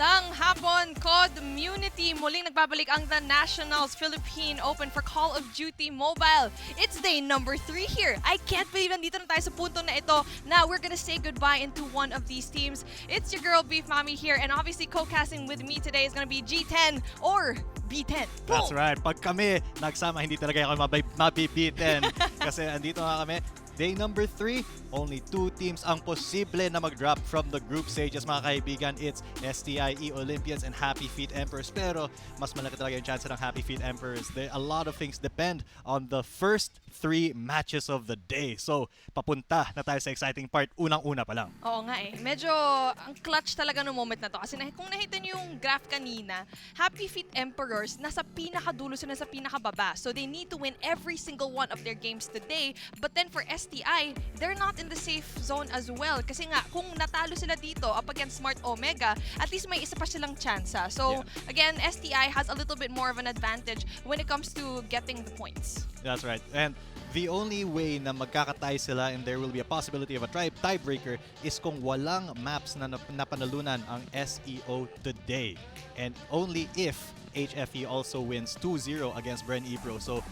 Magandang hapon, community! Muling nagbabalik ang The Nationals Philippine Open for Call of Duty Mobile. It's day number 3 here. I can't believe nandito na tayo sa punto na ito na we're gonna say goodbye into one of these teams. It's your girl, Beef Mommy here, and obviously co-casting with me today is gonna be G10 or B10. That's right. Pag kami nagsama, hindi talaga ako mabibitin. Kasi andito nga kami. Day number 3, only 2 teams ang posible na mag-drop from the group stages, mga kaibigan. It's STIE Olympians and Happy Feet Emperors. Pero mas malaki talaga yung chance ng Happy Feet Emperors. A lot of things depend on the first 3 matches of the day. So, papunta na tayo sa exciting part. Unang-una pa lang. Oo nga eh. Medyo ang clutch talaga ng moment na to. Kasi kung nakita niyo yung graph kanina, Happy Feet Emperors, nasa pinakadulo sila, nasa pinakababa. So, they need to win every single one of their games today. But then for STI, they're not in the safe zone as well. Kasi nga, kung natalo sila dito up against Smart Omega, at least may isa pa silang chance. So, again, STI has a little bit more of an advantage when it comes to getting the points. That's right. And the only way na magkakatay sila and there will be a possibility of a tiebreaker is kung walang maps na napanalunan ang SEO today. And only if HFE also wins 2-0 against Bren Ebro. So,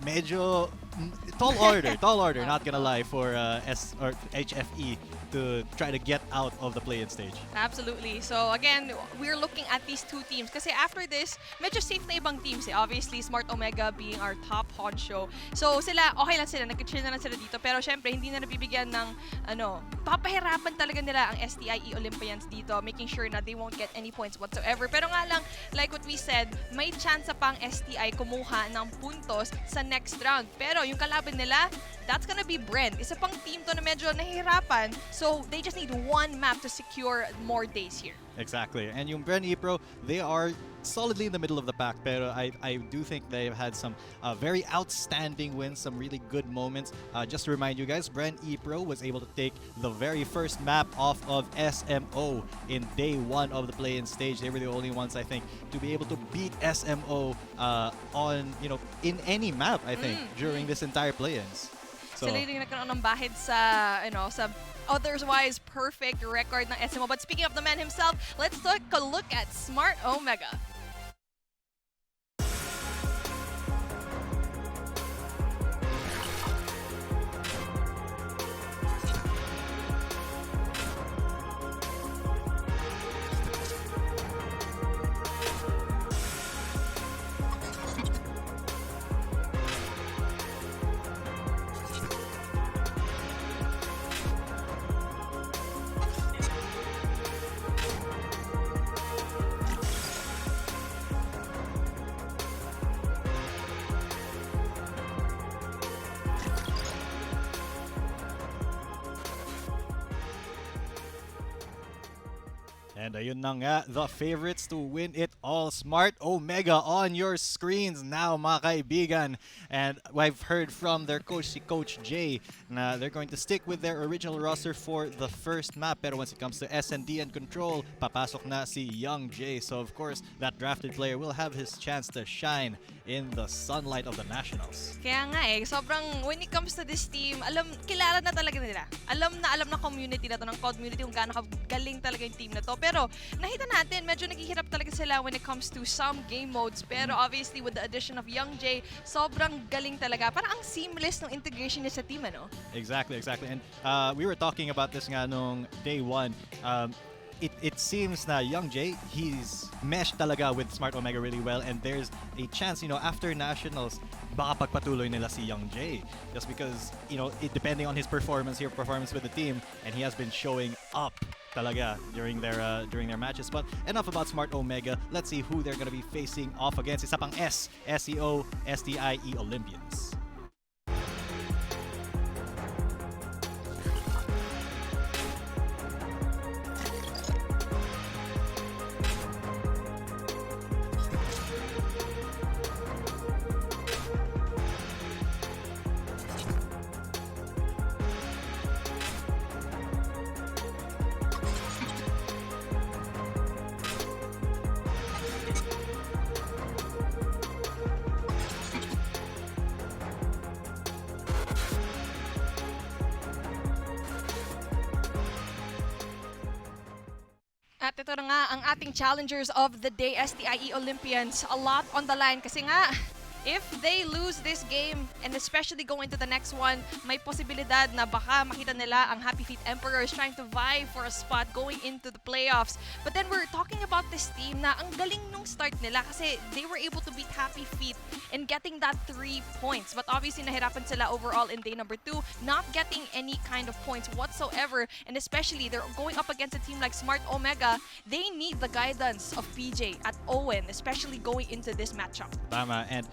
medyo tall order, not gonna lie, for HFE to try to get out of the play-in stage. Absolutely. So again, we're looking at these 2 teams kasi after this, medyo safe na ibang teams eh. Obviously, Smart Omega being our top honcho. So sila, okay lang sila, nag-chill na lang sila dito. Pero syempre, hindi na nabibigyan ng, papahirapan talaga nila ang STIE Olympians dito, making sure na they won't get any points whatsoever. Pero nga lang, like what we said, may chance pang STI kumuha ng puntos sa next round. Pero yung kalaban nila, that's gonna be Bren. Isa pang team to na medyo nahihirapan. So, they just need 1 map to secure more days here. Exactly. And yung Bren Ebro, they are solidly in the middle of the pack, pero I do think they've had some very outstanding wins, some really good moments. Just to remind you guys, Bren Ebro was able to take the very first map off of SMO in day 1 of the play-in stage. They were the only ones, I think, to be able to beat SMO in any map, I think, during this entire play-ins. So, sila yung nagkaroon ng bahid sa, sa otherwise perfect record ng SMO. But speaking of the man himself, let's take a look at Smart Omega. and ayun na nga, the favorites to win it all, Smart Omega on your screens now, mga kaibigan. And I've heard from their coach, si Coach Jay, na they're going to stick with their original roster for the first map. Pero once it comes to S&D and control, papasok na si Young Jay. So of course, that drafted player will have his chance to shine in the sunlight of the Nationals. Kaya nga sobrang when it comes to this team, kilala na talaga nila. Alam na community na to, ng COD community, kung gaano galing talaga yung team na to. Pero nakita natin, medyo naghihirap talaga sila when it comes to some game modes. Pero obviously, with the addition of Young Jay, sobrang galing talaga. Parang ang seamless ng integration niya sa team, ano? Exactly. And we were talking about this nga nung day 1. It seems na Young Jay, he's meshed talaga with Smart Omega really well, and there's a chance, after Nationals, baka pagpatuloy nila si Young Jay. Just because, depending on his performance with the team, and he has been showing up talaga during their matches. But enough about Smart Omega. Let's see who they're gonna be facing off against. Isa pang SEO, STIE Olympians. ito na nga ang ating challengers of the day, STIE Olympians. A lot on the line kasi nga, if they lose this game and especially go into the next one, may posibilidad na baka makita nila ang Happy Feet Emperors trying to vie for a spot going into the playoffs. But then we're talking about this team na ang galing nung start nila kasi they were able to beat Happy Feet and getting that 3 points. But obviously nahirapan sila overall in day number 2, not getting any kind of points whatsoever. And especially they're going up against a team like Smart Omega. They need the guidance of PJ at Owen, especially going into this matchup. Tama. And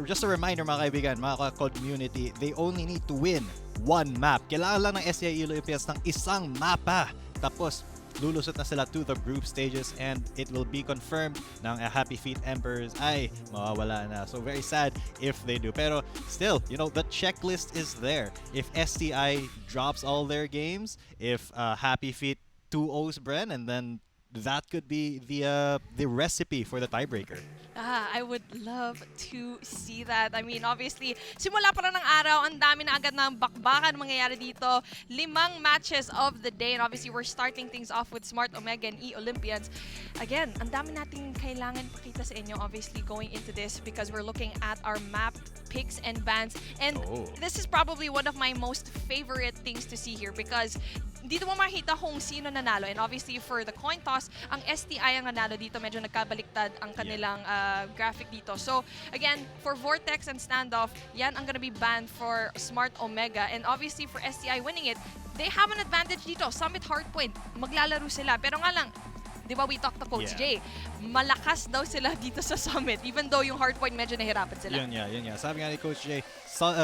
just a reminder mga kaibigan, mga community, they only need to win one map. Kailangan lang ng SEO Olympians ng isang mapa. Tapos, lulusot na sila to the group stages and it will be confirmed ng Happy Feet Emperors ay mawawala na. So very sad if they do. Pero still, you know, the checklist is there. If STI drops all their games, if Happy Feet 2-0s Bren, and then that could be the recipe for the tiebreaker. I would love to see that. I mean, obviously, simula pa lang ng araw, ang dami na agad ng bakbakan mangyayari dito. 5 matches of the day. And obviously, we're starting things off with Smart Omega and E-Olympians. Again, ang dami nating kailangan pakita sa inyo, obviously, going into this because we're looking at our map picks and bans. And this is probably one of my most favorite things to see here because dito mo makita kung sino nanalo. And obviously, for the coin toss, ang STI ang nanalo dito. Medyo nagkabaliktad ang kanilang graphic dito. So, again, for Vortex and Standoff, yan ang gonna be banned for Smart Omega. And obviously, for STI winning it, they have an advantage dito. Summit Hardpoint, maglalaro sila. Pero nga lang, di ba we talked to Coach Jay, malakas daw sila dito sa Summit even though yung Hardpoint medyo nahirapan sila. Yun nga. Sabi nga ni Coach Jay,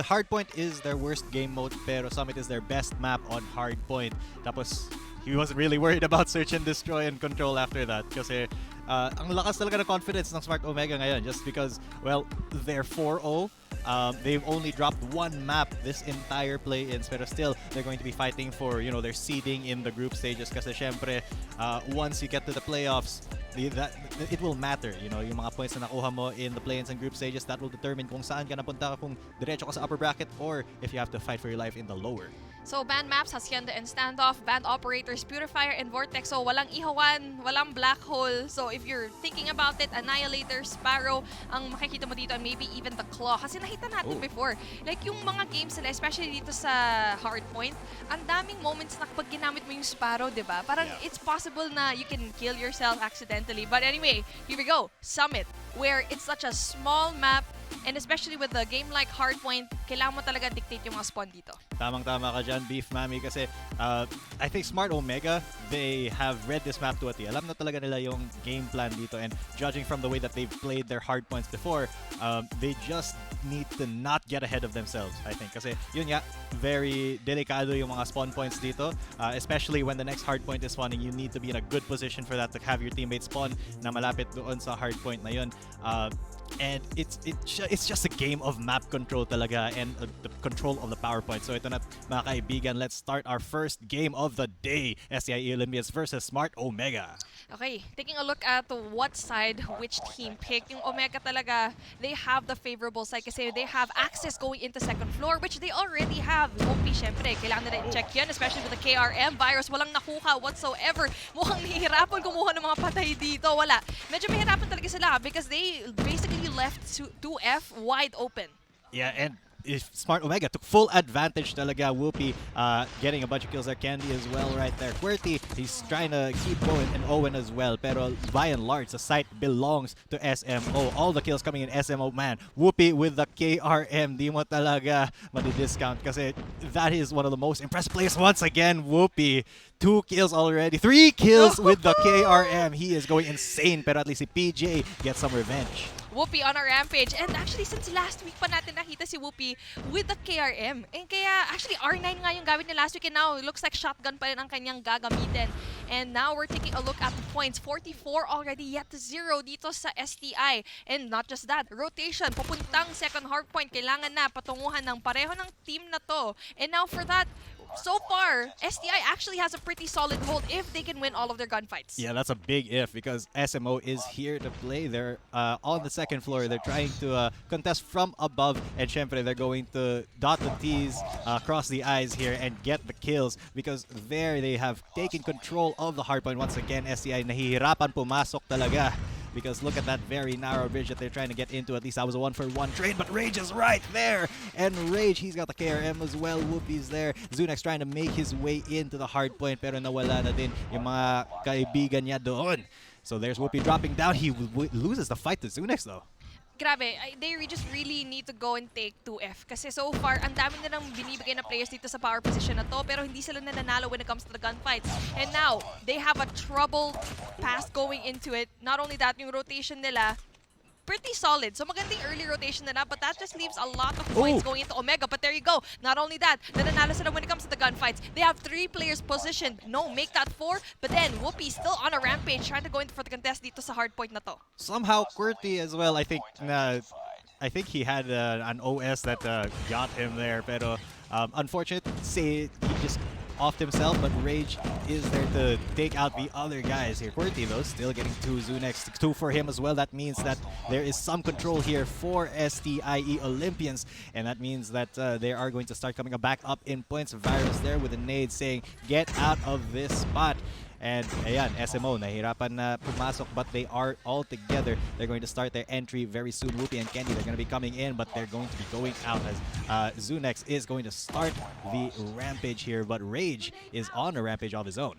Hardpoint is their worst game mode pero Summit is their best map on Hardpoint. Tapos, he wasn't really worried about search and destroy and control after that kasi ang lakas talaga ng confidence ng Smart Omega ngayon just because, well, they're 4-0. They've only dropped one map this entire play-ins pero still they're going to be fighting for, you know, their seeding in the group stages kasi syempre once you get to the playoffs it will matter, you know, yung mga points na nakuha mo in the play-ins and group stages, that will determine kung saan ka napunta, kung diretso ka sa upper bracket or if you have to fight for your life in the lower. So, banned maps, Hacienda and Standoff, banned operators, Purifier and Vortex. So, walang Ihawan, walang Black Hole. So, if you're thinking about it, Annihilator, Sparrow, ang makikita mo dito, and maybe even the Claw. Kasi nakita natin before, like yung mga games nila, especially dito sa Hardpoint, ang daming moments na kapag ginamit mo yung Sparrow, di ba? Parang it's possible na you can kill yourself accidentally. But anyway, here we go. Summit, where it's such a small map, and especially with the game like Hardpoint, kailangan mo talaga dictate yung mga spawn dito. Tamang-tama ka dyan, Beef Mami, kasi I think Smart Omega, they have read this map to a T. Alam na talaga nila yung game plan dito, and judging from the way that they've played their Hardpoints before, they just need to not get ahead of themselves, I think. Kasi yun nga, very delikado yung mga spawn points dito, especially when the next Hardpoint is spawning. You need to be in a good position for that to have your teammates spawn na malapit doon sa Hardpoint na yun. And it's just a game of map control talaga and the control of the power point. So ito na mga kaibigan, let's start our first game of the day. SEO Olympians versus Smart Omega. Okay, taking a look at what side which team picked. Yung Omega talaga, they have the favorable side kasi they have access going into second floor, which they already have. Hopi, syempre, kailangan nila i-check yan, especially with the KRM virus. Walang nakuha whatsoever. Mukhang nahihirapan kumuha ng mga patay dito. Wala. Medyo mahirapan talaga sila because they basically left 2F wide open. Yeah, and if Smart Omega took full advantage talaga. Whoopi getting a bunch of kills there. Candy as well right there. QWERTY, he's trying to keep going, and Owen as well. Pero by and large, the site belongs to SMO. All the kills coming in SMO. Man, Whoopi with the KRM. Di mo talaga madi-discount kasi that is one of the most impressive players. Once again, Whoopi. 2 kills already. 3 kills with the KRM. He is going insane. Pero at least si PJ gets some revenge. Whoopi on a rampage. And actually, since last week pa natin nakita si Whoopi with the KRM. And kaya, actually, R9 nga yung gamit niya last week. And now, it looks like shotgun pa rin ang kanyang gagamitin. And now, we're taking a look at the points. 44 already, yet 0 dito sa STI. And not just that, rotation. Pupuntang second hardpoint. Kailangan na patunguhan ng pareho ng team na to. And now, for that, so far, STI actually has a pretty solid hold if they can win all of their gunfights. Yeah, that's a big if because SMO is here to play. They're on the second floor. They're trying to contest from above, and syempre they're going to dot the T's, cross the I's here, and get the kills because there they have taken control of the hardpoint. Once again, STI nahihirapan pumasok talaga. Because look at that very narrow bridge that they're trying to get into. At least that was a 1-for-1 trade, but Rage is right there. And Rage, he's got the KRM as well. Whoopi's there. Zunex trying to make his way into the hard point, pero nawala na din yung mga kaibigan niya doon. So there's Whoopi dropping down. He loses the fight to Zunex though. Grabe, they just really need to go and take 2F. Kasi so far, ang dami nilang binibigay na players dito sa power position na to, pero hindi sila nananalo when it comes to the gunfights. And now, they have a troubled past going into it. Not only that, yung rotation nila, pretty solid. So magandang early rotation nila, but that just leaves a lot of points going into Omega. But there you go. Not only that, nananalo sila when it comes to the gunfights. They have 3 players positioned. No, make that 4. But then, Whoopi still on a rampage trying to go in for the contest dito sa hardpoint na to. Somehow, Qwerty as well, I think he had an OS that got him there. Pero unfortunate, say he just offed himself, but Rage is there to take out the other guys here. Qwerty though, still getting 2. Zunex, 2 for him as well. That means that there is some control here for STIE Olympians, and that means that they are going to start coming back up in points. Virus there with a nade saying, get out of this spot. And ayan, SMO, nahirapan na pumasok, but they are all together. They're going to start their entry very soon. Whoopi and Kenny, they're going to be coming in, but they're going to be going out as Zunex is going to start the rampage here, but Rage is on a rampage of his own.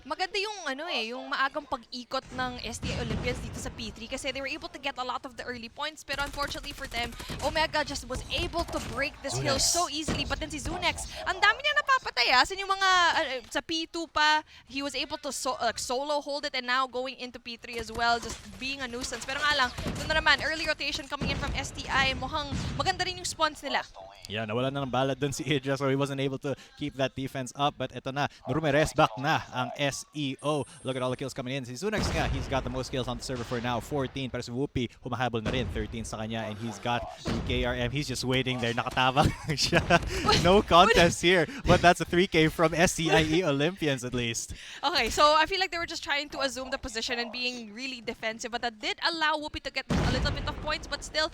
Maganda yung maagang pag-ikot ng STI Olympians dito sa P3 kasi they were able to get a lot of the early points, pero unfortunately for them, Omega just was able to break this hill so easily. But then si Zunex, ang dami niya napapatay yung mga sa P2 pa, he was able to solo hold it, and now going into P3 as well, just being a nuisance. Pero nga lang, doon na naman, early rotation coming in from STI, mukhang maganda rin yung spawns nila. Yeah, nawala na ng bala dun si Idra, so he wasn't able to keep that defense up. But eto na, Nurumeres back na ang SEO. Look at all the kills coming in. Si Zunex nga, he's got the most kills on the server for now, 14. Pero si Whoopi, humahabol na rin, 13 sa kanya. And he's got the KRM. He's just waiting there. Nakatabang siya. No contest here. But that's a 3K from STIE Olympians at least. Okay, so I feel like they were just trying to assume the position and being really defensive. But that did allow Whoopi to get a little bit of points. But still,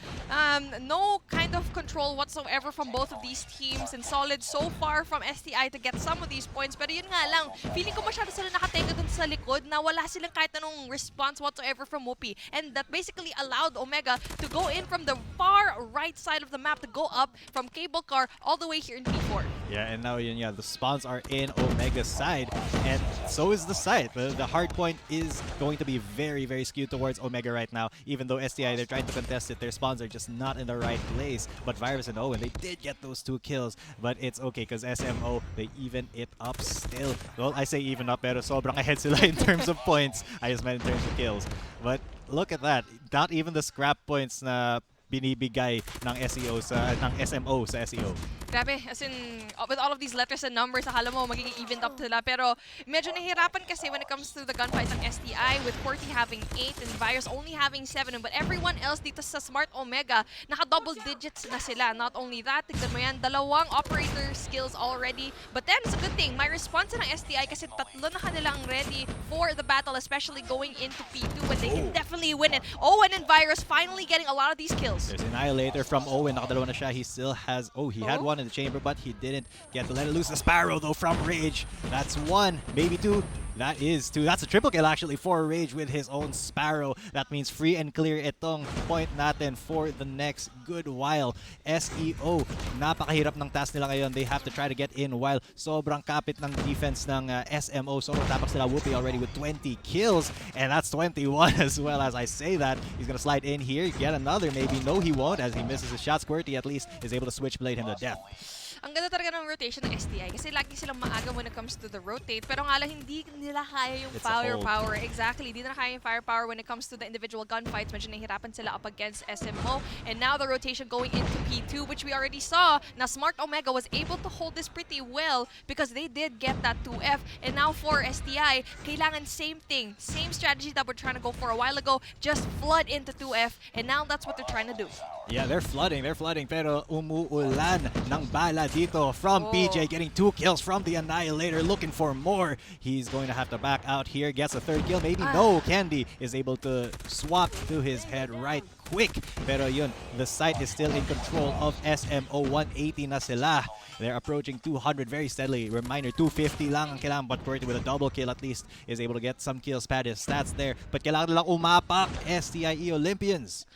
no kind of control whatsoever from both of these teams. And solid so far from STI to get some of these points. Pero yun nga lang, feeling ko masyado sila nakateka dun sa likod na wala silang kahit anong response whatsoever from Whoopi. And that basically allowed Omega to go in from the far right side of the map to go up from cable car all the way here in P4. Yeah, and now the spawns are in Omega's side, and so is the site. The hard point is going to be very, very skewed towards Omega right now. Even though STI, they're trying to contest it, their spawns are just not in the right place. But Virus and Owen, they did get those 2 kills, but it's okay because SMO, they even it up still. Well, I say even up, pero sobrang ahead sila in terms of points. I just meant in terms of kills. But look at that. Not even the scrap points na binibigay ng SMO sa SEO. Grabe, as in, with all of these letters and numbers, akala mo magiging evened up sila. Pero medyo nahihirapan kasi when it comes to the gunfights ng STI, with Qwerty having 8 and Virus only having 7. But everyone else dito sa Smart Omega, naka-double digits na sila. Not only that, tignan mo yan, 2 operator skills already. But then, it's a good thing, may response ng STI kasi 3 na kanilang ready for the battle, especially going into P2 when they can definitely win it. Owen and Virus finally getting a lot of these kills. There's Annihilator from Owen. Nakadalawa na siya. He still has... he had 1 in the chamber, but he didn't get to let it loose. The Sparrow, though, from Rage. That's 1, maybe 2. That is 2. That's a triple kill, actually, for Rage with his own Sparrow. That means free and clear itong point natin for the next good while. SEO, napakahirap ng task nila ngayon. They have to try to get in while sobrang kapit ng defense ng SMO. Sobrang tapak sila. Whoopi already with 20 kills, and that's 21 as well. As I say that, he's going to slide in here, get another maybe. No, he won't, as he misses his shots. Qwerty at least is able to switchblade him to death. Ang ganda talaga ng rotation ng STI kasi lagi silang maaga when it comes to the rotate. Pero nga lang, hindi nila kaya yung firepower. Exactly. Hindi nila kaya yung firepower when it comes to the individual gunfights. Medyo nahihirapan sila up against SMO. And now the rotation going into P2, which we already saw na Smart Omega was able to hold this pretty well because they did get that 2F. And now for STI, kailangan same thing. Same strategy that we're trying to go for a while ago. Just flood into 2F. And now that's what they're trying to do. Yeah, they're flooding, pero umuulan ng bala dito from PJ, getting 2 kills from the Annihilator, looking for more. He's going to have to back out here, gets a 3rd kill, maybe no. Candy is able to swap to his head right quick. Pero yun, the site is still in control of SMO. 180 na sila. They're approaching 200 very steadily. Reminder, 250 lang ang kailangan, but Qwerty with a double kill at least is able to get some kills, pad his stats there. But kailangan nilang umapak, STIE Olympians.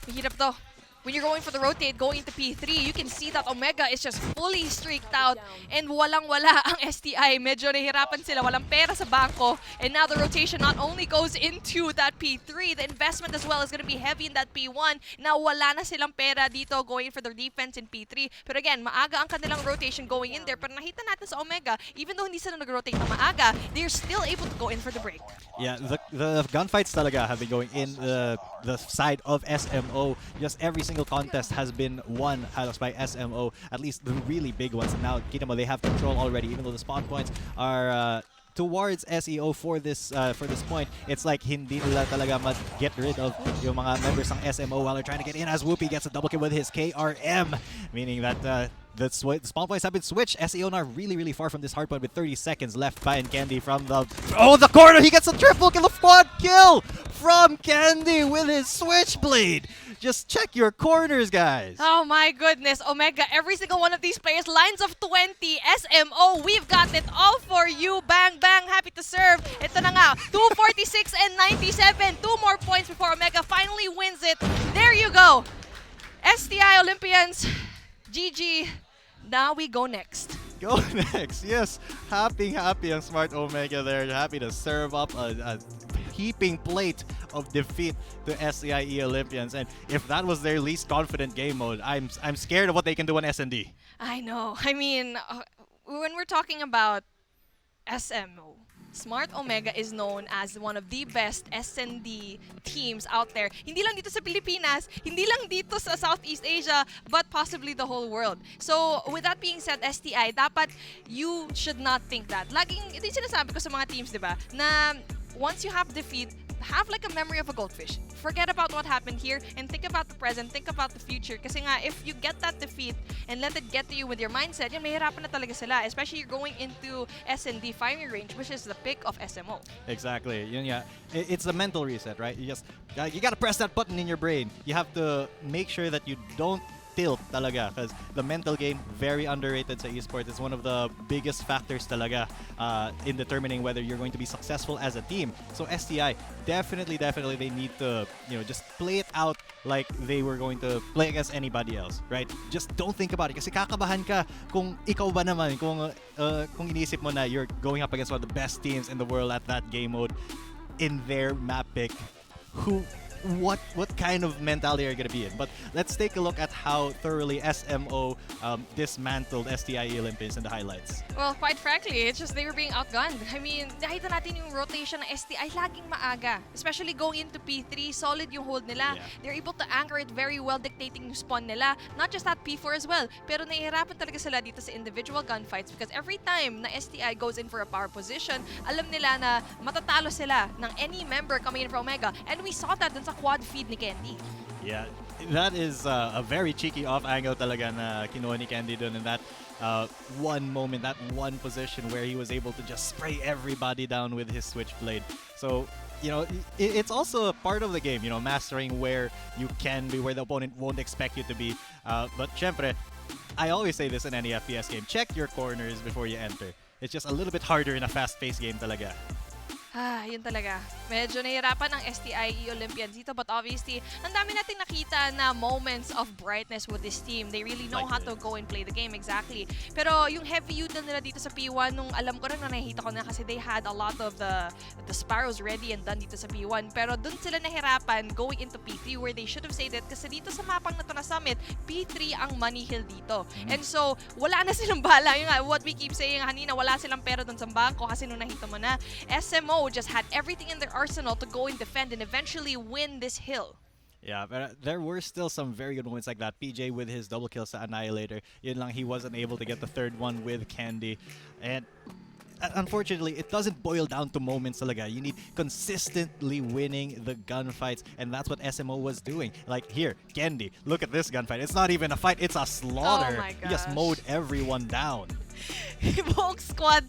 Mahirap to. When you're going for the rotate, going into P3, you can see that Omega is just fully streaked out and walang-wala ang STI. Medyo nahihirapan sila, walang pera sa bangko. And now the rotation not only goes into that P3, the investment as well is going to be heavy in that P1. Now wala na silang pera dito going for their defense in P3. Pero again, maaga ang kanilang rotation going in there. Pero nakita natin sa Omega, even though hindi sila nag-rotate na maaga, they're still able to go in for the break. Yeah, the gunfights talaga have been going in the side of SMO. Just every single contest has been won halos by SMO, at least the really big ones. And now, kita mo, they have control already, even though the spawn points are towards SEO for this point. It's like hindi nila talaga get rid of yung mga members ng SMO while they're trying to get in, as Whoopi gets a double kill with his KRM, meaning that the spawn points have been switched. SEO now really far from this hard point with 30 seconds left. By Candy from the corner. He gets a triple kill, a quad kill from Candy with his switchblade. Just check your corners, guys. Oh my goodness, Omega, every single one of these players, lines of 20, SMO, we've got it all for you. Bang, bang, happy to serve. Ito na nga, 246 and 97. 2 more points before Omega finally wins it. There you go. STI Olympians, GG. Now we go next. Go next. Yes, happy ang Smart Omega there. Happy to serve up a heaping plate of defeat to SEIE Olympians. And if that was their least confident game mode, I'm scared of what they can do on SND. I know. I mean, when we're talking about SMO, Smart Omega is known as one of the best SND teams out there. Hindi lang dito sa Pilipinas, hindi lang dito sa Southeast Asia, but possibly the whole world. So, with that being said, STI, dapat you should not think that. Laging, ito yung sinasabi ko sa mga teams, di ba, na once you have defeat, have like a memory of a goldfish. Forget about what happened here and think about the present, think about the future. Kasi nga, if you get that defeat and let it get to you with your mindset, yun, mahirapan na talaga sila. Especially you're going into SND firing range, which is the pick of SMO. Exactly. Yun, yeah. It's a mental reset, right? You gotta press that button in your brain. You have to make sure that you don't tilt talaga, because the mental game, very underrated sa esports. It's one of the biggest factors talaga in determining whether you're going to be successful as a team. So STI, definitely they need to, just play it out like they were going to play against anybody else, right? Just don't think about it, kasi kakabahan ka kung ikaw ba naman, kung iniisip mo na you're going up against one of the best teams in the world at that game mode in their map pick. What kind of mentality are you going to be in? But let's take a look at how thoroughly SMO dismantled STIE Olympians in the highlights. Well, quite frankly, it's just they were being outgunned. I mean, nakita natin yung rotation ng STI laging maaga. Especially going into P3, solid yung hold nila. Yeah. They're able to anchor it very well, dictating yung spawn nila. Not just that P4 as well. Pero nahihirapan talaga sila dito sa individual gunfights because every time na STI goes in for a power position, alam nila na matatalo sila ng any member coming in from Omega. And we saw that dun sa quad feed ni Candy. Yeah, that is a very cheeky off angle talaga na kinuha ni Candy dun in that one moment, that one position where he was able to just spray everybody down with his switchblade. So, it's also a part of the game, mastering where you can be, where the opponent won't expect you to be. But syempre, I always say this in any FPS game, check your corners before you enter. It's just a little bit harder in a fast-paced game talaga. Yun talaga. Medyo nahirapan ang STIE Olympians dito, but obviously, ang dami nating nakita na moments of brightness with this team. They really know how to go and play the game, exactly. Pero yung heavy util nila dito sa P1, nung alam ko rin na nakikita ko na kasi they had a lot of the Sparrows ready and done dito sa P1. Pero dun sila nahirapan going into P3 where they should have said it kasi dito sa mapang na to na Summit, P3 ang money hill dito. And so, wala na silang bala. Yung what we keep saying kanina, wala silang pera dun sa bangko kasi nung nakita mo na, SMO just had everything in their arsenal to go and defend and eventually win this hill. Yeah, but there were still some very good moments like that. PJ with his double kills to Annihilator. Yun lang, he wasn't able to get the third one with Candy. And unfortunately, it doesn't boil down to moments talaga. You need consistently winning the gunfights, and that's what SMO was doing. Like here, Kendi, look at this gunfight. It's not even a fight, it's a slaughter. Oh my He just gosh. mowed everyone down. Buong squad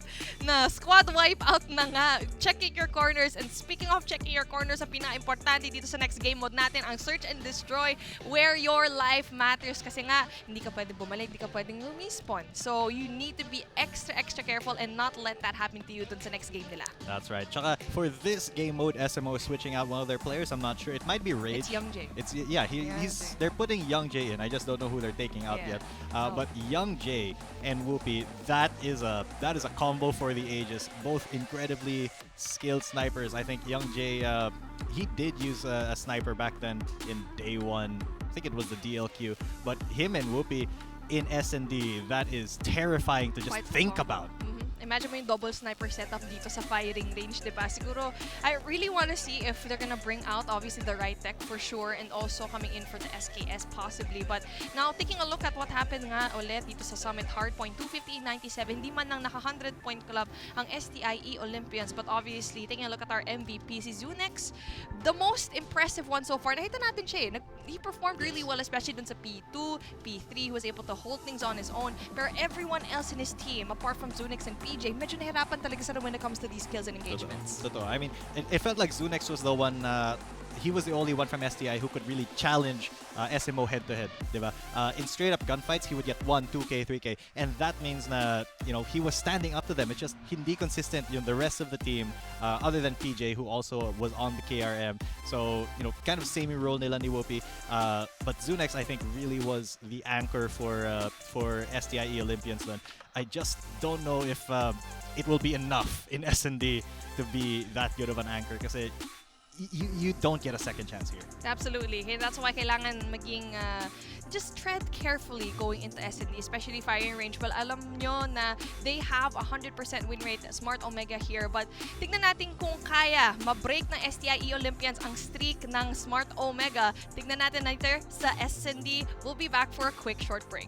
wipe out na nga. Checking your corners. And speaking of checking your corners, ang pinaka-importante dito sa next game mode natin, ang search and destroy, where your life matters. Kasi nga, hindi ka pwedeng bumalik, hindi ka pwedeng respawn. So, you need to be extra careful and not let that happen to you dun sa next game nila. That's right. Tsaka, for this game mode, SMO is switching out one of their players. I'm not sure. It might be Rage. It's Young J. They're putting Young J in. I just don't know who they're taking out yet. But Young J and Whoopi, that is a combo for the ages. Both incredibly skilled snipers. I think Young J, he did use a sniper back then in day one. I think it was the DLQ. But him and Whoopi in S&D, that is terrifying to just Quite think combo. about. Imagine mo yung double sniper setup dito sa firing range, diba? Siguro, I really want to see if they're gonna bring out, obviously, the right tech for sure, and also coming in for the SKS possibly. But now, taking a look at what happened nga ulit dito sa Summit Hardpoint, 250-97, di man lang naka 100-point club ang STIE Olympians. But obviously, taking a look at our MVP, si Zunex, the most impressive one so far. Nakita natin siya eh. He performed really well, especially dun sa P2, P3, he was able to hold things on his own. Pero everyone else in his team, apart from Zunex and PJ, medyo nahirapan talaga sila when it comes to these kills and engagements. Totoo. I mean, it felt like Zunex was the one, he was the only one from STI who could really challenge SMO head-to-head, diba? In straight-up gunfights, he would get 1, 2K, 3K, and that means na, he was standing up to them. It's just hindi consistent, the rest of the team, other than PJ, who also was on the KRM. So, kind of same role nila ni Whoopi. But Zunex, I think, really was the anchor for STIE Olympians then. I just don't know if it will be enough in S&D to be that good of an anchor kasi you don't get a second chance here. Absolutely. Okay, that's why kailangan maging just tread carefully going into S&D, especially firing range. Well, alam nyo na they have 100% win rate, Smart Omega here. But tignan natin kung kaya ma-break ng STIE Olympians ang streak ng Smart Omega. Tignan natin later sa S&D. We'll be back for a quick short break.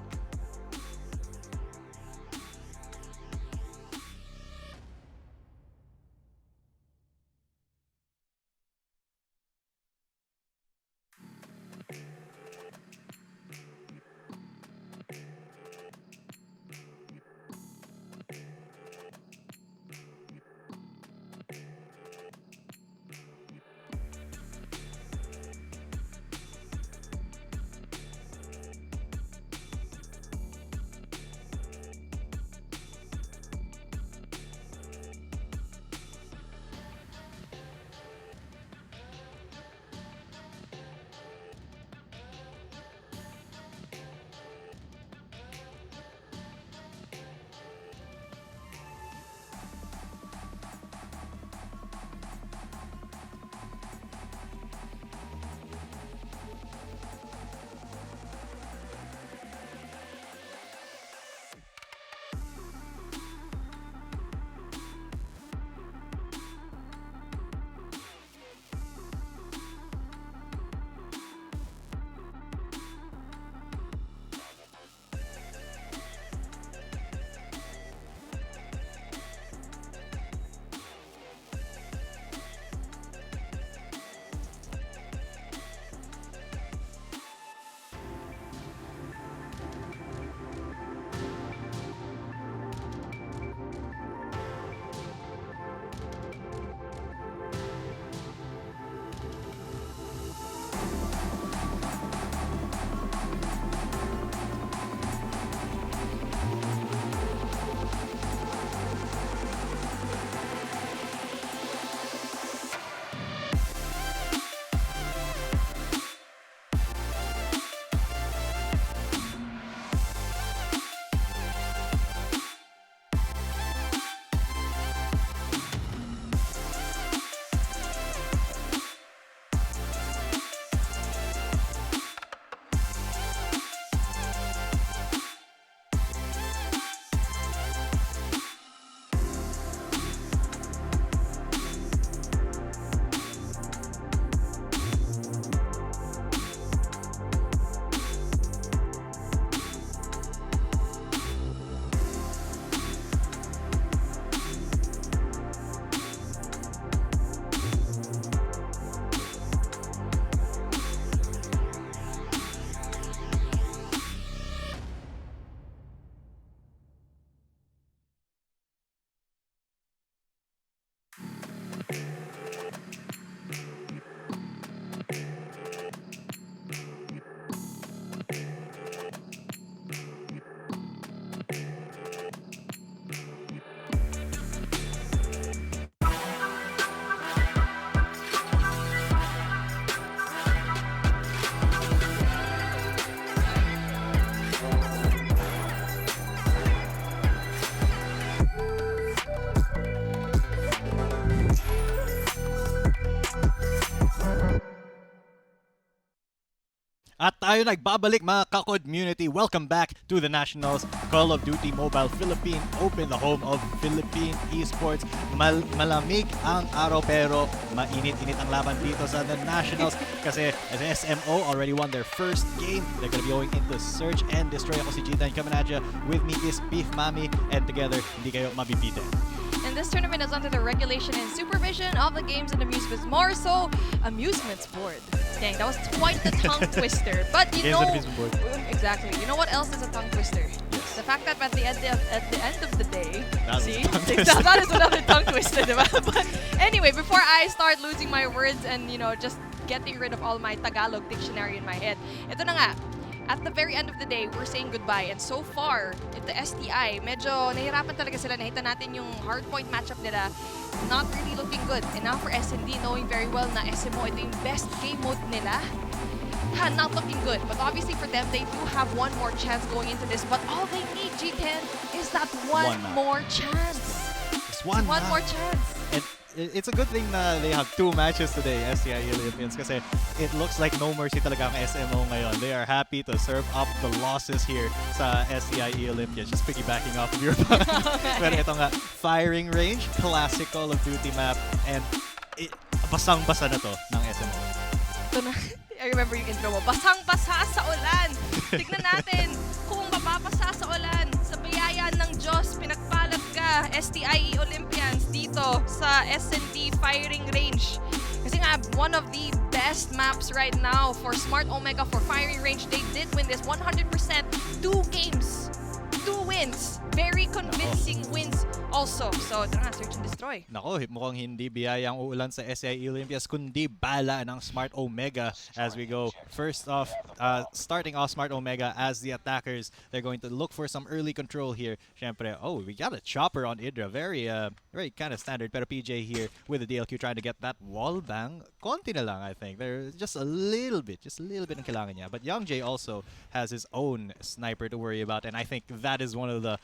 At tayo nagbabalik mga ka-community. Welcome back to the Nationals Call of Duty Mobile Philippine Open, the home of Philippine esports. Malamig ang araw pero mainit-init ang laban dito sa the Nationals kasi the SMO already won their first game. They're gonna be going into search and destroy. Ako si G-Dan Kamanadja. With me is Beef Mami, and together hindi kayo mabibitin. And this tournament is under the regulation and supervision of the Games and Amusements, more so Amusements Board. Dang, that was quite the tongue twister. But you know, exactly. You know what else is a tongue twister? Yes. The fact that at the end of the day, that is another tongue twister, diba? But anyway, before I start losing my words and just getting rid of all my Tagalog dictionary in my head, ito na nga. At the very end of the day, we're saying goodbye. And so far, the STI, medyo nahirapan talaga sila. Nakita natin yung hardpoint matchup nila. Not really looking good. And now for SND, knowing very well na SMO, ito yung best game mode nila. Not looking good. But obviously for them, they do have one more chance going into this. But all they need, G10, is that one more chance. Just one more chance. And it's a good thing na they have 2 matches today, STI Olympians, kasi it looks like no mercy talaga ang SMO ngayon. They are happy to serve up the losses here sa STI Olympians. Just piggybacking off of your point. Pero ito nga, firing range, classic Call of Duty map, and basang-basa na to ng SMO. Ito na, I remember yung intro mo, basang-basa sa ulan! Tignan natin kung mapapasa sa ulan. Sa biyaya ng Diyos, pinagpalat ka, STI Olympians, dito sa SND firing range. Kasi nga, one of the best maps right now for Smart Omega for firing range. They did win this 100%. 2 games, 2 wins. Very convincing wins also. So, ito na, search and destroy. Nako, mukhang hindi biyaya ang uulan sa SEI Olympias, kundi bala ng Smart Omega as we go. First off, starting off Smart Omega as the attackers. They're going to look for some early control here. Syempre, we got a chopper on Idra. Very kind of standard. Pero PJ here with the DLQ trying to get that wall bang. Konti na lang, I think. There's just a little bit ang kailangan niya. But Young Jay also has his own sniper to worry about, and I think that is one of the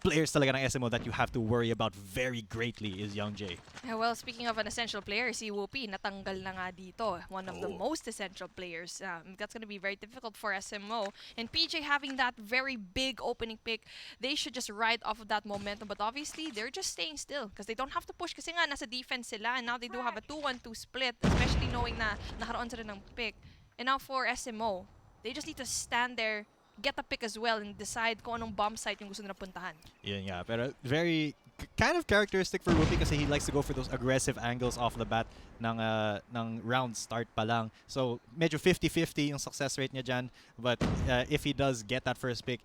players talaga ng SMO that you have to worry about very greatly is Young Jay. Yeah, well, speaking of an essential player, si Whoopi natanggal na nga dito. One of the most essential players. That's going to be very difficult for SMO. And PJ having that very big opening pick, they should just ride off of that momentum. But obviously, they're just staying still because they don't have to push kasi nga nasa defense sila. And now they do have a 2-1-2 split, especially knowing na nakaroon sila ng pick. And now for SMO, they just need to stand there, get a pick as well, and decide kung anong bomb site yung gusto nila puntahan. Yun nga, pero very kind of characteristic for Whoopi kasi he likes to go for those aggressive angles off the bat ng round start pa lang. So, medyo 50-50 yung success rate niya dyan. But if he does get that first pick,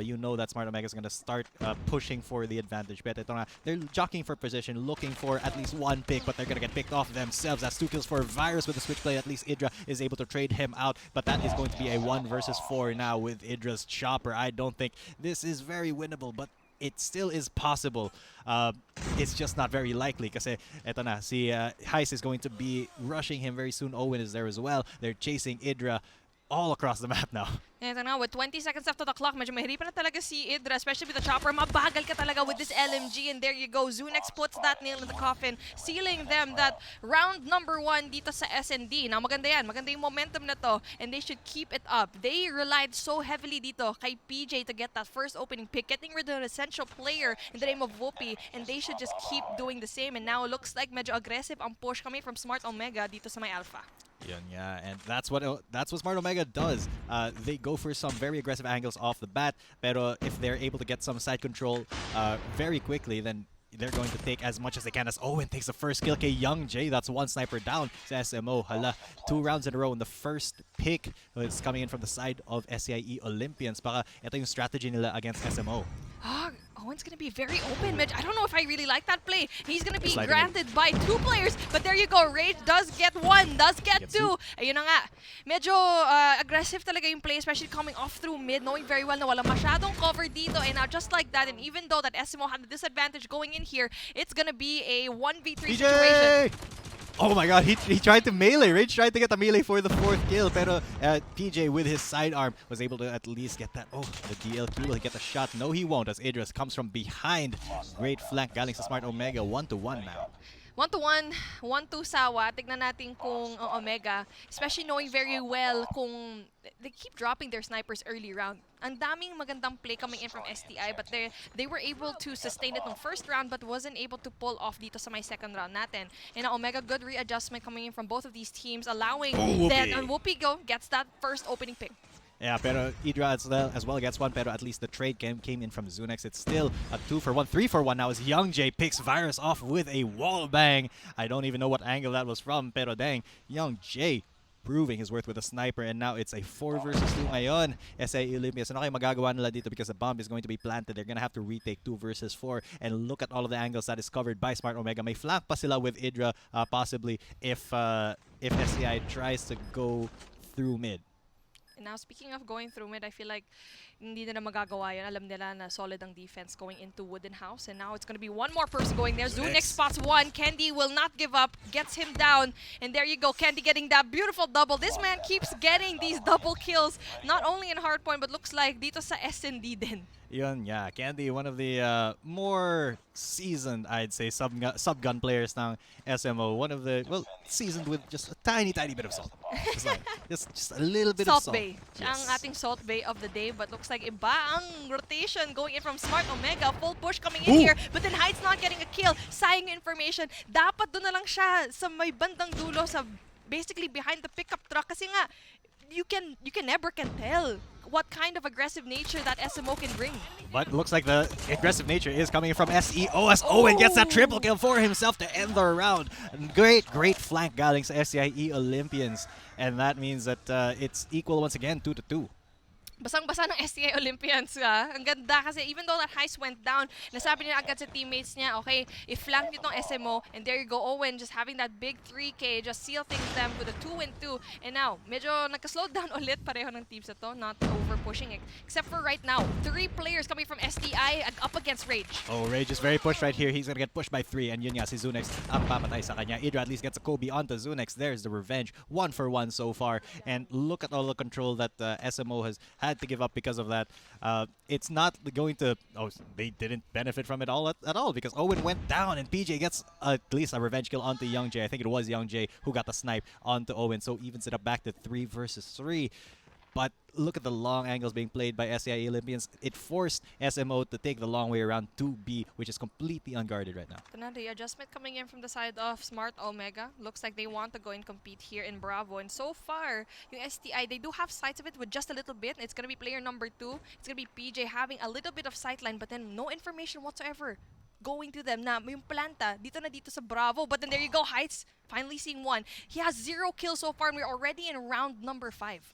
you know that Smart Omega is going to start pushing for the advantage. But ito nga, they're jockeying for position, looking for at least 1 pick, but they're going to get picked off themselves. That's 2 kills for Virus with the switchblade. At least Idra is able to trade him out. But that is going to be a 1 versus 4 now with Idra's chopper. I don't think this is very winnable, but it still is possible. It's just not very likely kasi eto na, si Heist is going to be rushing him very soon. Owen is there as well. They're chasing Idra all across the map now. Ito na, with 20 seconds after the clock, medyo mahirapan na talaga si Idra, especially with the chopper. Mabagal ka talaga with this LMG, and there you go. Zunex puts that nail in the coffin, sealing them that round number 1 dito sa SND. Now, maganda yan. Maganda yung momentum na to, and they should keep it up. They relied so heavily dito kay PJ to get that first opening pick, getting rid of an essential player in the name of Whoopi, and they should just keep doing the same. And now, it looks like medyo aggressive ang push coming from Smart Omega dito sa may Alpha. Yun, yeah, and that's what Smart Omega does. They go for some very aggressive angles off the bat, pero if they're able to get some side control very quickly, then they're going to take as much as they can. As Owen takes the first kill kay Young Jay. That's 1 sniper down sa SMO. Hala, 2 rounds in a row, and the first pick is coming in from the side of SCIE Olympians. Baka ito yung strategy nila against SMO. Owen's gonna be very open, Mitch. I don't know if I really like that play. He's gonna be granted by 2 players, but there you go. Rage does get 1, does get 2. Ayun na nga. Medyo aggressive talaga yung play, especially coming off through mid, knowing very well na wala masyadong cover dito. And now just like that, and even though that SMO had the disadvantage going in here, it's gonna be a 1v3 situation. Oh my god, he tried to melee. Rage tried to get the melee for the 4th kill, pero PJ with his sidearm was able to at least get that. The DLQ, will he get the shot? No, he won't, as Idris comes from behind. Great flank galing sa Smart Omega, 1-1 now. 1-1, 1-2 Sawa. Tignan natin kung ang Omega, especially knowing very well kung they keep dropping their snipers early round. Ang daming magandang play coming in from STI, but they were able to sustain it in first round but wasn't able to pull off dito sa may second round natin. And ang Omega, good readjustment coming in from both of these teams, allowing that Whoopi go gets that first opening pick. Yeah, pero Idra as well gets one, pero at least the trade came in from Zunex. It's still a 2-for-1, 3-for-1 now as Young J picks Virus off with a wall bang. I don't even know what angle that was from, pero dang, Young J proving his worth with a sniper, and now it's a 4 versus 2 ngayon. SIE Olympias, ano kayo magagawa nila dito because the bomb is going to be planted. They're gonna have to retake 2 versus 4, and look at all of the angles that is covered by Smart Omega. May flank pa sila with Idra, possibly, if SCI tries to go through mid. And now, speaking of going through mid, I feel like hindi nila magagawa yun. Alam nila na solid ang defense going into Wooden House. And now it's going to be one more person going there. Zunex spots one. Candy will not give up. Gets him down. And there you go. Candy getting that beautiful double. This man keeps getting these double kills. Not only in hardpoint, but looks like dito sa SND din. Yun, yeah. Candy, one of the more seasoned, I'd say, sub-gun players ng SMO. One of the, well, seasoned with just a tiny bit of salt. Just a little bit of salt. Salt Bay. Siya ang ating Salt Bay of the day, but looks like iba ang rotation going in from Smart Omega. Full push coming in here, but then Hyde's not getting a kill. Sayang information. Dapat doon na lang siya sa may bandang dulo, sa basically behind the pickup truck. Kasi nga, you can never tell what kind of aggressive nature that SMO can bring. But looks like the aggressive nature is coming from SEO as Owen gets that triple kill for himself to end the round. Great flank galing sa SCIE Olympians. And that means that it's equal once again, 2-2. Basang-basa ng STA Olympians. Ang ganda kasi even though that Heist went down, nasabi niya agad sa teammates niya, okay, i-flank niyo tong SMO, and there you go, Owen just having that big 3K, just seal things them with a 2-2. And now, medyo nagka-slow down ulit pareho ng teams na to, not over-pushing it. Except for right now, 3 players coming from STI up against Rage. Oh, Rage is very pushed right here. He's gonna get pushed by 3, and yun nga, si Zunex ang papatay sa kanya. Idra at least gets a Kobe onto Zunex. There's the revenge. 1-for-1 so far. And look at all the control that SMO has had to give up because of that. It's not going to... Oh, they didn't benefit from it at all because Owen went down and PJ gets at least a revenge kill onto Young J. I think it was Young J who got the snipe onto Owen, so evens it up back to 3 versus 3. But look at the long angles being played by SCIE Olympians. It forced SMO to take the long way around 2B, which is completely unguarded right now. The adjustment coming in from the side of Smart Omega. Looks like they want to go and compete here in Bravo. And so far, yung STI, they do have sights of it with just a little bit. It's going to be player number 2. It's going to be PJ having a little bit of sightline, but then no information whatsoever going to them na yung planta dito sa Bravo. But then there you go, Heights finally seeing one. He has 0 kills so far and we're already in round number 5.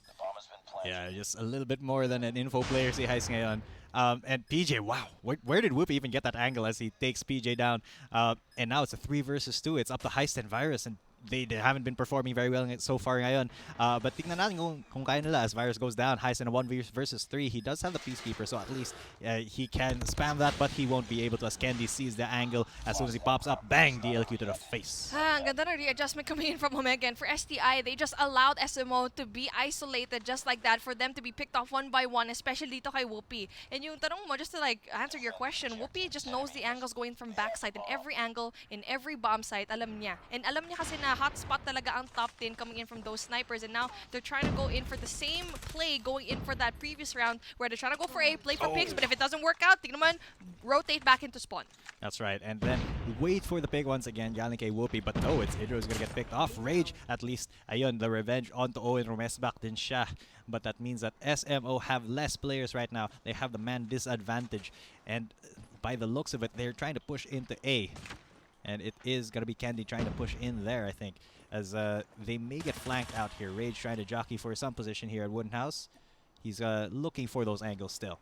Yeah, just a little bit more than an info player si Heist ngayon. And PJ, wow, where did Whoopi even get that angle as he takes PJ down? And now it's a 3 versus 2. It's up to Heist and Virus, and they haven't been performing very well so far ngayon. But tingnan natin kung kaya nila as Virus goes down. Heist in a 1 versus 3. He does have the Peacekeeper, so at least he can spam that, but he won't be able to as Candy sees the angle. As soon as he pops up, bang, DLQ to the face. Ang ganda ng readjustment coming in from Omega. And for STI, they just allowed SMO to be isolated just like that, for them to be picked off one by one, especially dito kay Whoopi. And yung tanong mo, just to like answer your question, Whoopi just knows the angles going from backside. In every angle, in every bomb site, alam niya. And alam niya kasi na hotspot talaga ang top 10 coming in from those snipers, and now they're trying to go in for the same play going in for that previous round where they're trying to go for A, play for picks, but if it doesn't work out, tignan naman, rotate back into spawn. That's right, and then wait for the pick once again, galing kay Whoopi, but no, it's Idra who's gonna get picked off. Rage, at least, ayun, the revenge onto Owen, rumesback din siya. But that means that SMO have less players right now. They have the man disadvantage, and by the looks of it, they're trying to push into A. And it is going to be Candy trying to push in there, I think, as they may get flanked out here. Rage trying to jockey for some position here at Wooden House. He's looking for those angles still.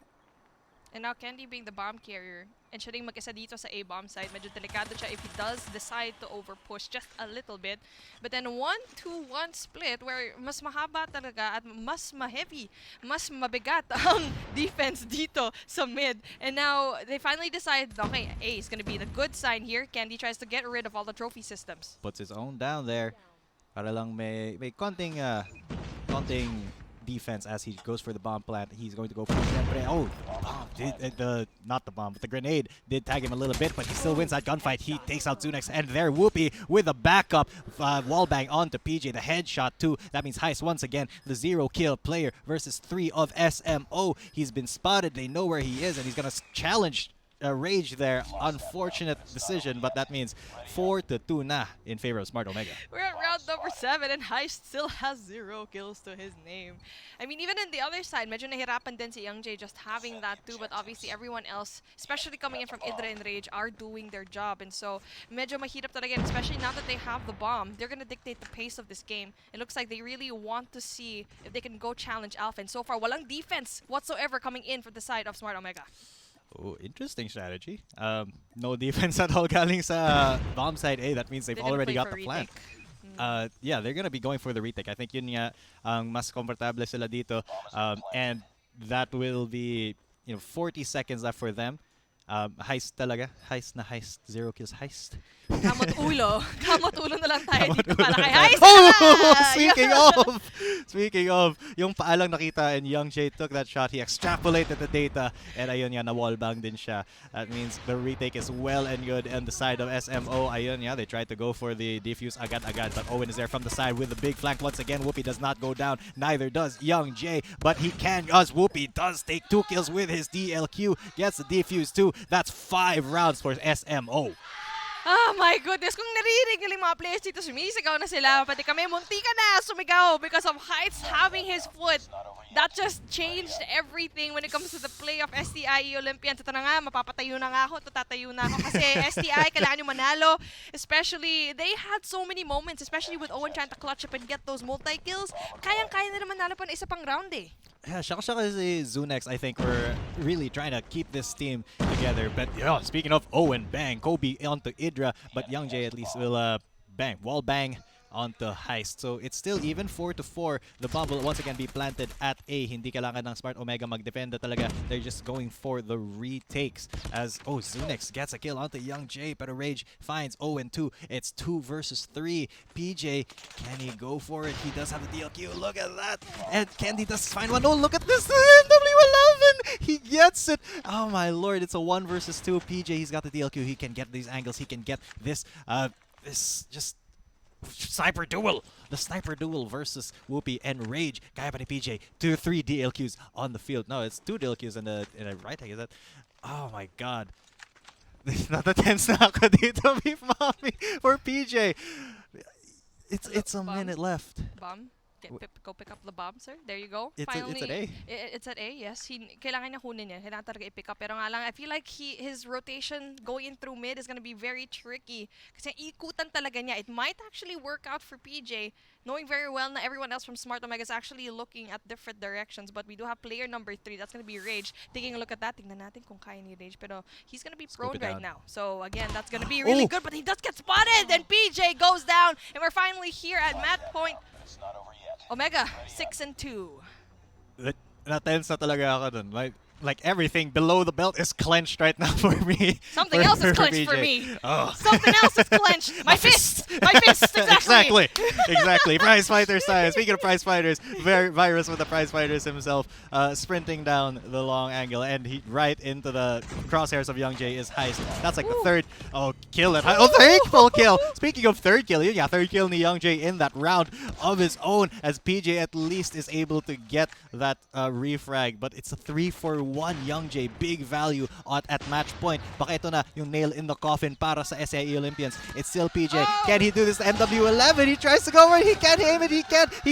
And now Candy being the bomb carrier, and siya rin mag-isa dito sa A bomb side. Medyo delikado siya if he does decide to overpush just a little bit. But then 1-2-1 split where mas mahaba talaga at mas ma-heavy, mas mabigat ang defense dito sa mid. And now they finally decide, okay, A is gonna be the good sign here. Candy tries to get rid of all the trophy systems. Puts his own down there. Para lang may konting defense as he goes for the bomb plant. He's going to go for the bomb. Not the bomb, but the grenade did tag him a little bit, but he still wins that gunfight. He takes out Zunex, and there Whoopi with a backup wallbang onto PJ. The headshot too. That means Heist once again, the 0-kill player versus 3 of SMO. He's been spotted. They know where he is, and he's gonna challenge Rage there. Unfortunate decision, but that means 4-2 na in favor of Smart Omega. We're at round number 7 and Heist still has 0 kills to his name. I mean, even in the other side, medyo nahirapan din si Young J just having that too, but obviously everyone else, especially coming in from Idra and Rage, are doing their job. And so, medyo mahirap talaga, especially now that they have the bomb. They're gonna dictate the pace of this game. It looks like they really want to see if they can go challenge Alpha. And so far, walang defense whatsoever coming in from the side of Smart Omega. Oh, interesting strategy. No defense at all galing sa bomb side A. That means they've already got the plant. Yeah, they're gonna be going for the retake. I think yun nga ang mas komportable sila dito. And that will be 40 seconds left for them. Heist talaga. Heist na heist. 0 kills heist. Kamot ulo. Kamot ulo na lang tayo dito para kay Heist. Oh, speaking of, yung paalang nakita and Young J took that shot. He extrapolated the data and ayun nga, na-wallbang din siya. That means the retake is well and good on the side of SMO. Ayun nga, they tried to go for the defuse agad-agad, but Owen is there from the side with the big flank once again. Whoopi does not go down. Neither does Young J, but he can, as Whoopi does take 2 kills with his DLQ. Gets the defuse too. That's 5 rounds for SMO. Oh my goodness, kung naririnig nila yung mga players dito, sumisigaw na sila. Pati kami, munti ka na sumigaw because of Heights having his foot. That just changed everything when it comes to the play of STI Olympians. Ito na nga, mapapatayo na nga ako, tatayo na ako kasi STI, kailangan yung manalo. Especially, they had so many moments, especially with Owen trying to clutch up and get those multi-kills. Kayang-kaya na naman manalo pa na isa pang round eh. Yeah, shaka si Zunex, I think, we're really trying to keep this team together. But speaking of Owen, bang, Kobe onto Idra, but Young J at least will bang, wall bang onto Heist. So it's still even 4-4. The bomb will once again be planted at A. Hindi kailangan ng Smart Omega magdependa talaga. They're just going for the retakes as Zunex gets a kill onto Young J, but Rage finds Owen too. It's 2 versus 3. PJ, can he go for it? He does have the DLQ. Look at that. And Candy does find one. Oh, look at this. W11. He gets it. Oh my lord. It's a 1 versus 2. PJ, he's got the DLQ. He can get these angles. He can get this just sniper duel. The sniper duel versus Whoopi and Rage. Kaya pa ni PJ. 2-3 DLQs on the field. No, it's 2 DLQs in a right tag. Is that? Oh my god. Natatense na ako dito, Beef Mommy, for PJ. It's a minute left. Bomb. Go pick up the bomb, sir. There you go. It's at A. It's at A, yes. Kailangan niya kunin yan. Kailangan talaga i-pick up. Pero nga lang, I feel like his rotation going in through mid is gonna be very tricky. Kasi ikutan talaga niya. It might actually work out for PJ, knowing very well na everyone else from Smart Omega is actually looking at different directions. But we do have player number 3. That's gonna be Rage. Taking a look at that. Tingnan natin kung kaya ni Rage. Pero he's gonna be prone right now. So again, that's gonna be really good. But he does get spotted. Then PJ goes down. And we're finally here at match point. Omega, 6-2. Natense na talaga ako dun. Like everything below the belt is clenched right now for me. Something else is clenched for me. Oh. Something else is clenched. My fist. My fist. Exactly. Exactly. Prize fighter style. Speaking of prize fighters, Virus with the prize fighters himself, sprinting down the long angle, and he right into the crosshairs of Young J is Heist. That's like the third. Oh, kill it. Oh, third full kill. Speaking of third kill, yeah, third kill ni Young J in that round of his own, as PJ at least is able to get that refrag, but it's a 3-for-1 Young J, big value at match point. Baka ito na yung nail in the coffin para sa SEO Olympians. It's still PJ. Can he do this to MW11? He tries to go for it. He can't aim it. He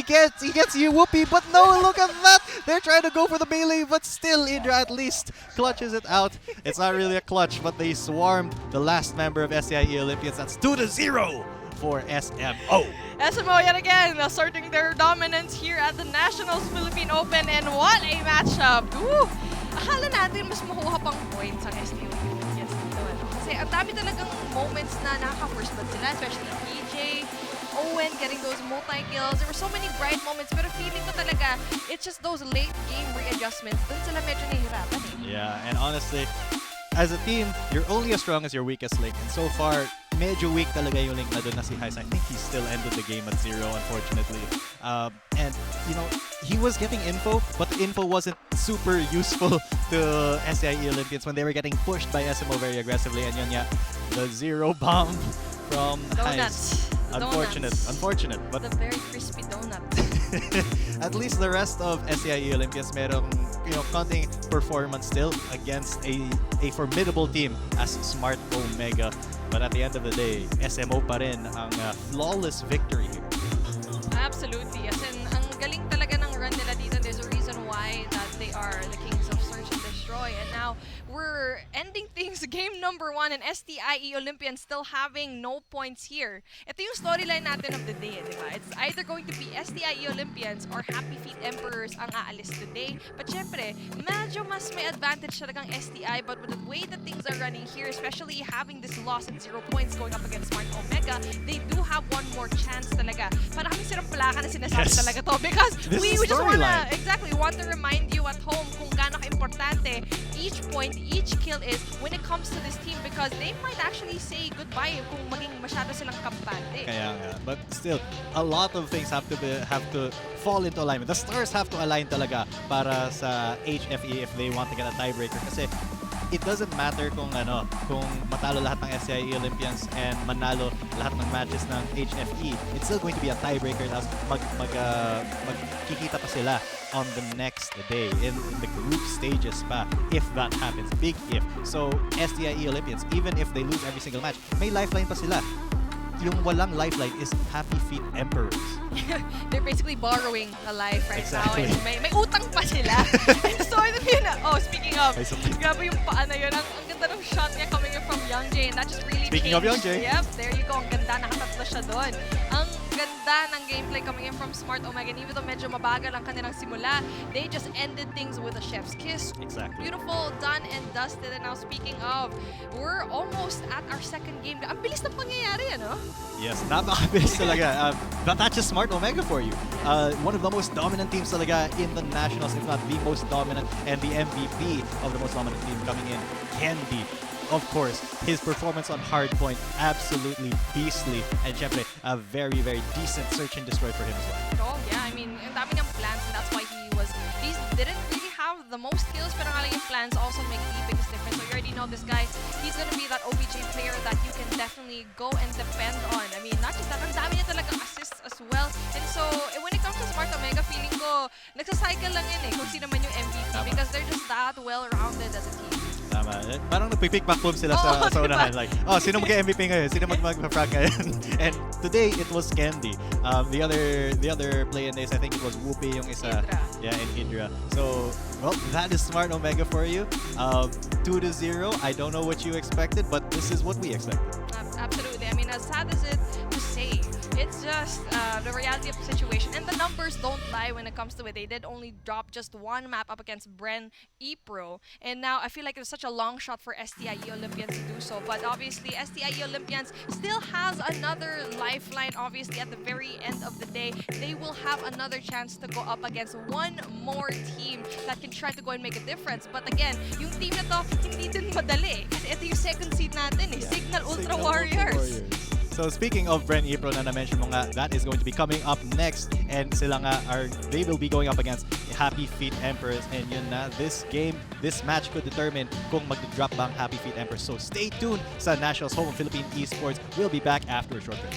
gets you, Whoopi, but no, look at that. They're trying to go for the melee, but still Idra at least clutches it out. It's not really a clutch, but they swarmed the last member of SEO Olympians. That's 2-0 for SMO. SMO yet again asserting their dominance here at the Nationals Philippine Open, and what a matchup! Woo! Akala natin mas makuha pang points ang SEO Olympians dito. Kasi ang dami talagang moments na nakaka-first blood sila, especially PJ, Owen getting those multi-kills. There were so many bright moments, pero feeling ko talaga, it's just those late game readjustments. Dun sila medyo nahihirapan eh. Yeah, and honestly, as a team, you're only as strong as your weakest link. And so far, medyo weak talaga yung link na doon na si Heist. I think he still ended the game at 0, unfortunately. And, he was getting info, but the info wasn't super useful to SEIE Olympians when they were getting pushed by SMO very aggressively. And yun nga, the zero bomb from Heist. Unfortunate. But The very crispy donut. at least the rest of SEIE Olympians merong, konting performance still against a formidable team as Smart Omega. But at the end of the day, SMO pa rin ang flawless victory here. Absolutely. As in, ang galing talaga ng run nila dito. There's a reason why that they are the kings of search and destroy. And now, we're ending things game number 1 and STIE Olympians still having no points here. Ito yung storyline natin of the day, di ba? It's either going to be STIE Olympians or Happy Feet Emperors ang aalis today. But syempre, medyo mas may advantage talagang STI. But with the way that things are running here, especially having this loss at 0 points going up against Smart Omega, they do have one more chance talaga. Para kami sirang plaka na sinasabi talaga to because we just want to remind you at home kung gaano ka-importante each point, each kill is when it comes to this team because they might actually say goodbye kung maging masyado silang kampante. Kaya nga. But still, a lot of things have to fall into alignment. The stars have to align talaga para sa HFE if they want to get a tiebreaker. Kasi it doesn't matter kung matalo lahat ng SEIE Olympians and manalo lahat ng matches ng HFE. It's still going to be a tiebreaker na magkikita pa sila on the next day in the group stages pa if that happens. Big if. So SEIE Olympians, even if they lose every single match, may lifeline pa sila. Yung walang lifeline is Happy Feet Emperors. They're basically borrowing a life right now. Exactly. And may utang pa sila. So, speaking of, grabe yung paa na yun. Ang ganda ng shot niya coming in from Young Jae. And that just really Speaking changed. of Young Jae. Yep, there you go. Ang ganda. Nakatatlo siya doon. Ang ganda ng gameplay coming in from Smart Omega. And even though medyo mabagal ang kanilang simula, they just ended things with a chef's kiss. Exactly. Beautiful, done and dusted. And now speaking of, we're almost at our second game. Ang bilis ng pangyayari, ano? Yes, napakabilis talaga. But that's just Smart Omega for you. One of the most dominant teams talaga in the Nationals, if not the most dominant, and the MVP of the most dominant team coming in, Candy. Of course, his performance on Hardpoint, absolutely beastly. And syempre, a very, very decent search and destroy for him as well. Oh, yeah. I mean, ang dami niyang plans and that's why he didn't really have the most skills pero nga lang yung plans also make the biggest difference. So you already know this guy, he's gonna be that OBJ player that you can definitely go and depend on. I mean, not just that, ang dami niya talagang assists as well. And so, when it comes to Smart Omega, feeling ko, nagsacycle lang yun kung sino man yung MVP because they're just that well-rounded as a team. Tama. Parang nagpipick back boom sila sa unahan. Like, sino mag-MVP ngayon? Sino mag-frag ngayon? And today, it was Candy. The other play in this, I think it was Whoopi yung isa. Hydra. Yeah, and Hydra. So, well, that is Smart Omega for you. 2-0. I don't know what you expected, but this is what we expected. Absolutely. I mean, as sad as it to say, it's just the reality of the situation. And the numbers don't lie when it comes to it. They did only drop just one map up against Bren ePro. And now I feel like it's such a long shot for STIE Olympians to do so. But obviously, STIE Olympians still has another lifeline. Obviously, at the very end of the day, they will have another chance to go up against one more team that can try to go and make a difference. But again, yung team na to, hindi din madali. Kasi ito yung second seed natin Signal Ultra Warriors. So speaking of Bren ePro na na-mention mo nga, that is going to be coming up next. And sila nga they will be going up against Happy Feet Emperors. And yun na, this match could determine kung mag-drop ba ang Happy Feet Emperors. So stay tuned sa Nationals home of Philippine Esports. We'll be back after a short break.